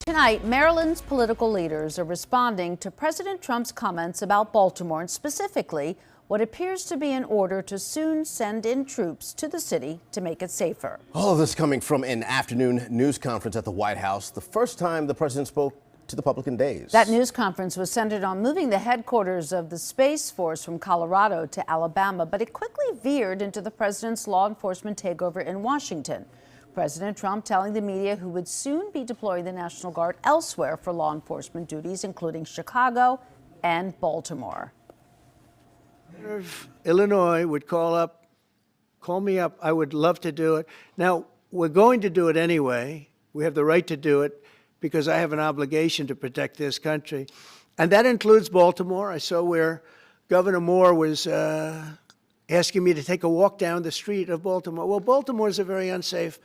Tonight, Maryland's political leaders are responding to President Trump's comments about Baltimore and specifically what appears to be an order to soon send in troops to the city to make it safer. All of this coming from an afternoon news conference at the White House, the first time the president spoke to the public in days. That news conference was centered on moving the headquarters of the Space Force from Colorado to Alabama, but it quickly veered into the president's law enforcement takeover in Washington. President Trump telling the media who would soon be deploying the National Guard elsewhere for law enforcement duties, including Chicago and Baltimore. If Illinois would call me up, I would love to do it. Now, we're going to do it anyway. We have the right to do it because I have an obligation to protect this country. And that includes Baltimore. I saw where Governor Moore was asking me to take a walk down the street of Baltimore. Well, Baltimore is a very unsafe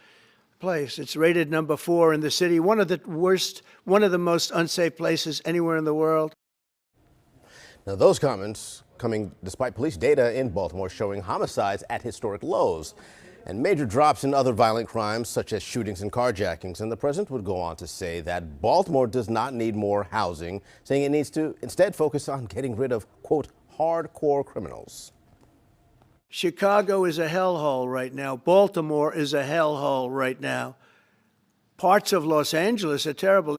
place. It's rated number 4 in the city, one of the most unsafe places anywhere in the world. Now, those comments coming despite police data in Baltimore showing homicides at historic lows and major drops in other violent crimes such as shootings and carjackings. And the president would go on to say that Baltimore does not need more housing, saying it needs to instead focus on getting rid of, quote, hardcore criminals. Chicago is a hellhole right now. Baltimore is a hellhole right now. Parts of Los Angeles are terrible.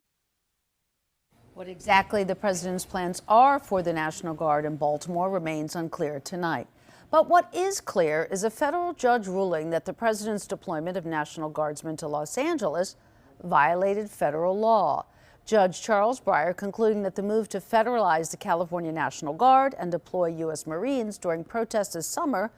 What exactly the president's plans are for the National Guard in Baltimore remains unclear tonight. But what is clear is a federal judge ruling that the president's deployment of National Guardsmen to Los Angeles violated federal law. Judge Charles Breyer concluding that the move to federalize the California National Guard and deploy U.S. Marines during protests this summer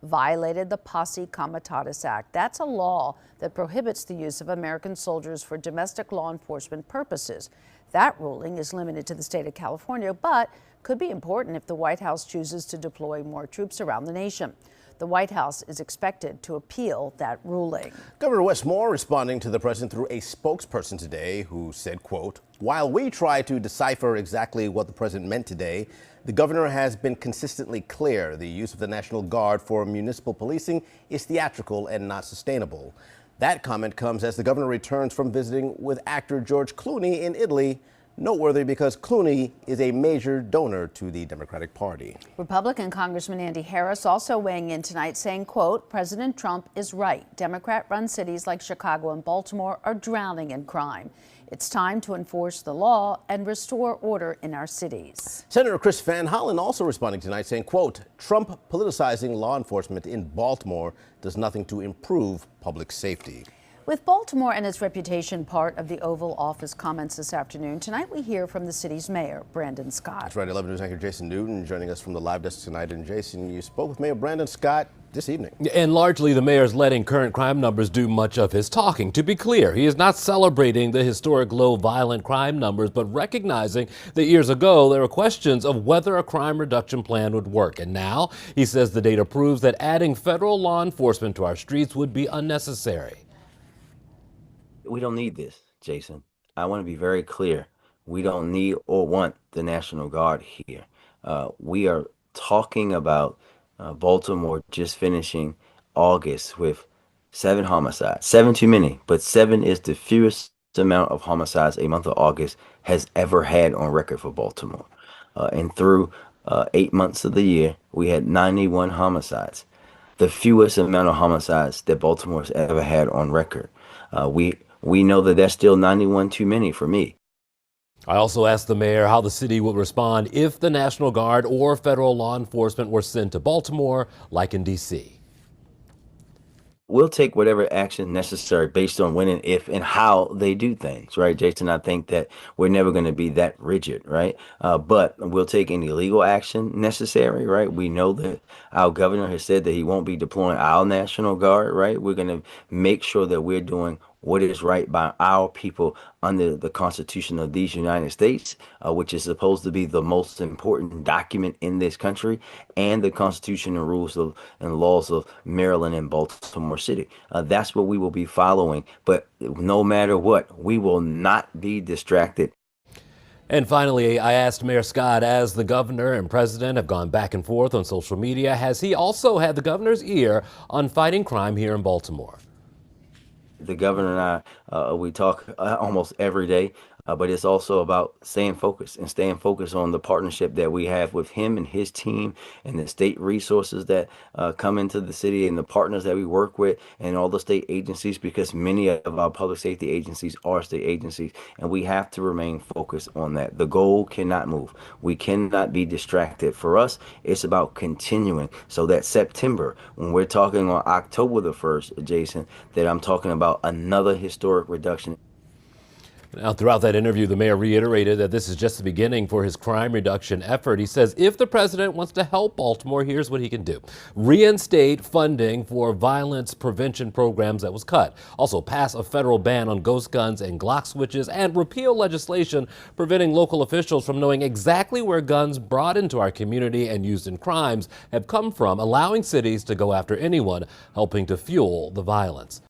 violated the Posse Comitatus Act. That's a law that prohibits the use of American soldiers for domestic law enforcement purposes. That ruling is limited to the state of California, but could be important if the White House chooses to deploy more troops around the nation. The White House is expected to appeal that ruling. Governor Wes Moore responding to the president through a spokesperson today who said, quote, "While we try to decipher exactly what the president meant today, the governor has been consistently clear. The use of the National Guard for municipal policing is theatrical and not sustainable." That comment comes as the governor returns from visiting with actor George Clooney in Italy. Noteworthy because Clooney is a major donor to the Democratic Party. Republican Congressman Andy Harris also weighing in tonight saying, quote, "President Trump is right. Democrat-run cities like Chicago and Baltimore are drowning in crime. It's time to enforce the law and restore order in our cities." Senator Chris Van Hollen also responding tonight saying, quote, "Trump politicizing law enforcement in Baltimore does nothing to improve public safety." With Baltimore and its reputation part of the Oval Office comments this afternoon, tonight we hear from the city's mayor, Brandon Scott. That's right, 11 News anchor Jason Newton joining us from the live desk tonight. And Jason, you spoke with Mayor Brandon Scott this evening. And largely the mayor's letting current crime numbers do much of his talking. To be clear, he is not celebrating the historic low violent crime numbers, but recognizing that years ago there were questions of whether a crime reduction plan would work. And now he says the data proves that adding federal law enforcement to our streets would be unnecessary. We don't need this, Jason. I want to be very clear. We don't need or want the National Guard here. We are talking about Baltimore just finishing August with 7 homicides. 7 too many, but 7 is the fewest amount of homicides a month of August has ever had on record for Baltimore. And through 8 months of the year, we had 91 homicides, the fewest amount of homicides that Baltimore has ever had on record. We know that that's still 91 too many for me. I also asked the mayor how the city would respond if the National Guard or federal law enforcement were sent to Baltimore, like in D.C. We'll take whatever action necessary based on when and if and how they do things, right, Jason? I think that we're never going to be that rigid, right? But we'll take any legal action necessary, right? We know that our governor has said that he won't be deploying our National Guard, right? We're going to make sure that we're doing what is right by our people under the Constitution of these United States, which is supposed to be the most important document in this country, and the Constitution and rules and laws of Maryland and Baltimore City. That's what we will be following. But no matter what, we will not be distracted. And finally, I asked Mayor Scott, as the governor and president have gone back and forth on social media, has he also had the governor's ear on fighting crime here in Baltimore? The governor and I, we talk almost every day. But it's also about staying focused and staying focused on the partnership that we have with him and his team and the state resources that come into the city and the partners that we work with and all the state agencies, because many of our public safety agencies are state agencies, and we have to remain focused on that. The goal cannot move. We cannot be distracted. For us, it's about continuing so that September, when we're talking on October the 1st, Jason, that I'm talking about another historic reduction. Now, throughout that interview, the mayor reiterated that this is just the beginning for his crime reduction effort. He says if the president wants to help Baltimore, here's what he can do. Reinstate funding for violence prevention programs that was cut. Also pass a federal ban on ghost guns and Glock switches, and repeal legislation preventing local officials from knowing exactly where guns brought into our community and used in crimes have come from, allowing cities to go after anyone helping to fuel the violence.